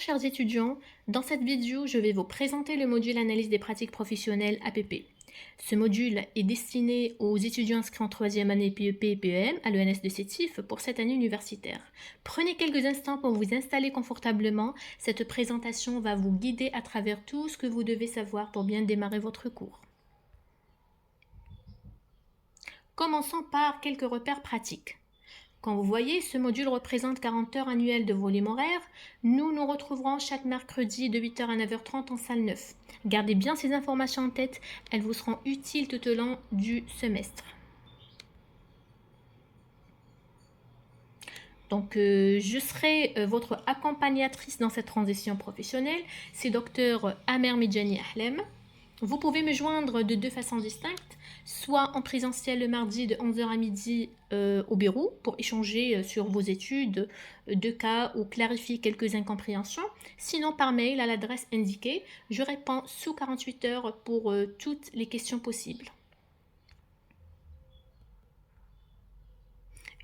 Chers étudiants, dans cette vidéo, je vais vous présenter le module Analyse des pratiques professionnelles APP. Ce module est destiné aux étudiants inscrits en troisième année PEP et PEM à l'ENS de Sétif pour cette année universitaire. Prenez quelques instants pour vous installer confortablement. Cette présentation va vous guider à travers tout ce que vous devez savoir pour bien démarrer votre cours. Commençons par quelques repères pratiques. Quand vous voyez, ce module représente 40 heures annuelles de volume horaire. Nous nous retrouverons chaque mercredi de 8h à 9h30 en salle 9. Gardez bien ces informations en tête, elles vous seront utiles tout au long du semestre. Donc, je serai votre accompagnatrice dans cette transition professionnelle. C'est Dr Amer Medjani Ahlem. Vous pouvez me joindre de deux façons distinctes, soit en présentiel le mardi de 11h à midi au bureau pour échanger sur vos études de cas ou clarifier quelques incompréhensions, sinon par mail à l'adresse indiquée. Je réponds sous 48 heures pour toutes les questions possibles.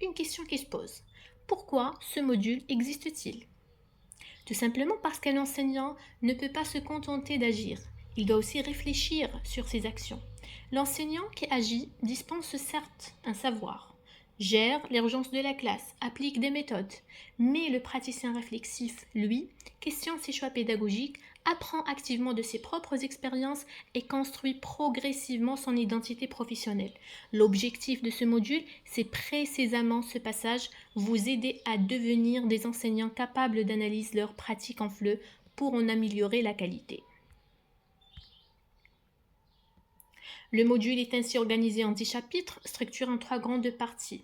Une question qui se pose. Pourquoi ce module existe-t-il? Tout simplement parce qu'un enseignant ne peut pas se contenter d'agir. Il doit aussi réfléchir sur ses actions. L'enseignant qui agit dispense certes un savoir, gère l'urgence de la classe, applique des méthodes, mais le praticien réflexif, lui, questionne ses choix pédagogiques, apprend activement de ses propres expériences et construit progressivement son identité professionnelle. L'objectif de ce module, c'est précisément ce passage, vous aider à devenir des enseignants capables d'analyser leurs pratiques en FLE pour en améliorer la qualité. Le module est ainsi organisé en 10 chapitres, structuré en 3 grandes parties.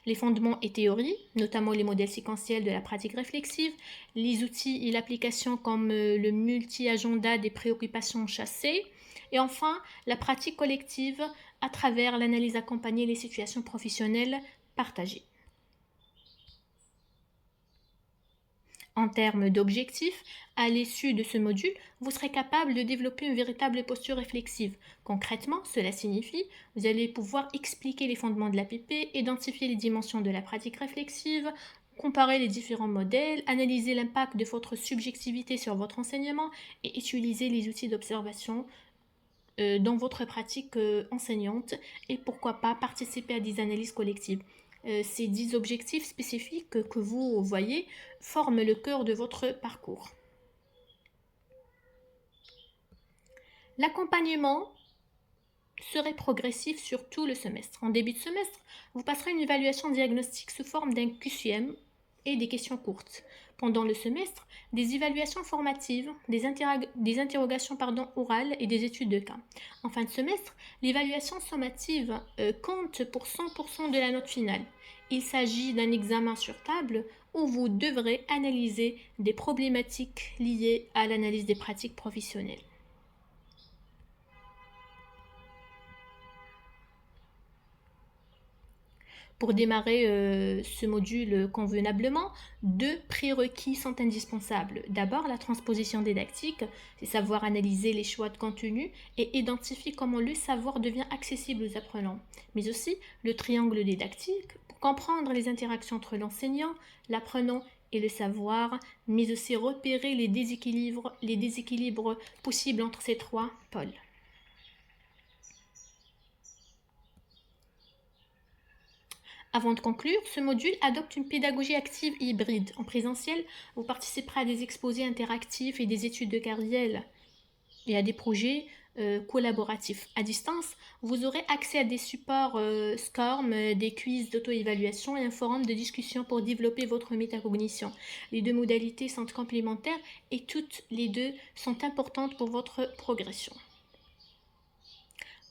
Les fondements et théories, notamment les modèles séquentiels de la pratique réflexive, les outils et l'application comme le multi-agenda des préoccupations chassées, et enfin la pratique collective à travers l'analyse accompagnée des situations professionnelles partagées. En termes d'objectifs, à l'issue de ce module, vous serez capable de développer une véritable posture réflexive. Concrètement, cela signifie que vous allez pouvoir expliquer les fondements de l'APP, identifier les dimensions de la pratique réflexive, comparer les différents modèles, analyser l'impact de votre subjectivité sur votre enseignement et utiliser les outils d'observation dans votre pratique enseignante et pourquoi pas participer à des analyses collectives. Ces 10 objectifs spécifiques que vous voyez forment le cœur de votre parcours. L'accompagnement serait progressif sur tout le semestre. En début de semestre, vous passerez une évaluation diagnostique sous forme d'un QCM et des questions courtes. Pendant le semestre, des évaluations formatives, des interrogations orales et des études de cas. En fin de semestre, l'évaluation sommative compte pour 100% de la note finale. Il s'agit d'un examen sur table où vous devrez analyser des problématiques liées à l'analyse des pratiques professionnelles. Pour démarrer ce module convenablement, 2 prérequis sont indispensables. D'abord, la transposition didactique, c'est savoir analyser les choix de contenu et identifier comment le savoir devient accessible aux apprenants. Mais aussi le triangle didactique, pour comprendre les interactions entre l'enseignant, l'apprenant et le savoir, mais aussi repérer les déséquilibres possibles entre ces 3 pôles. Avant de conclure, ce module adopte une pédagogie active et hybride. En présentiel, vous participerez à des exposés interactifs et des études de carrière et à des projets collaboratifs. À distance, vous aurez accès à des supports SCORM, des quiz d'auto-évaluation et un forum de discussion pour développer votre métacognition. Les 2 modalités sont complémentaires et toutes les 2 sont importantes pour votre progression.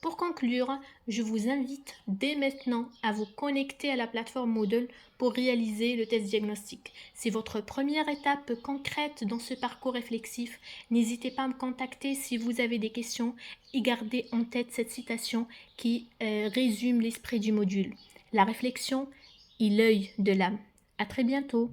Pour conclure, je vous invite dès maintenant à vous connecter à la plateforme Moodle pour réaliser le test diagnostic. C'est votre première étape concrète dans ce parcours réflexif. N'hésitez pas à me contacter si vous avez des questions et gardez en tête cette citation qui résume l'esprit du module. La réflexion est l'œil de l'âme. À très bientôt.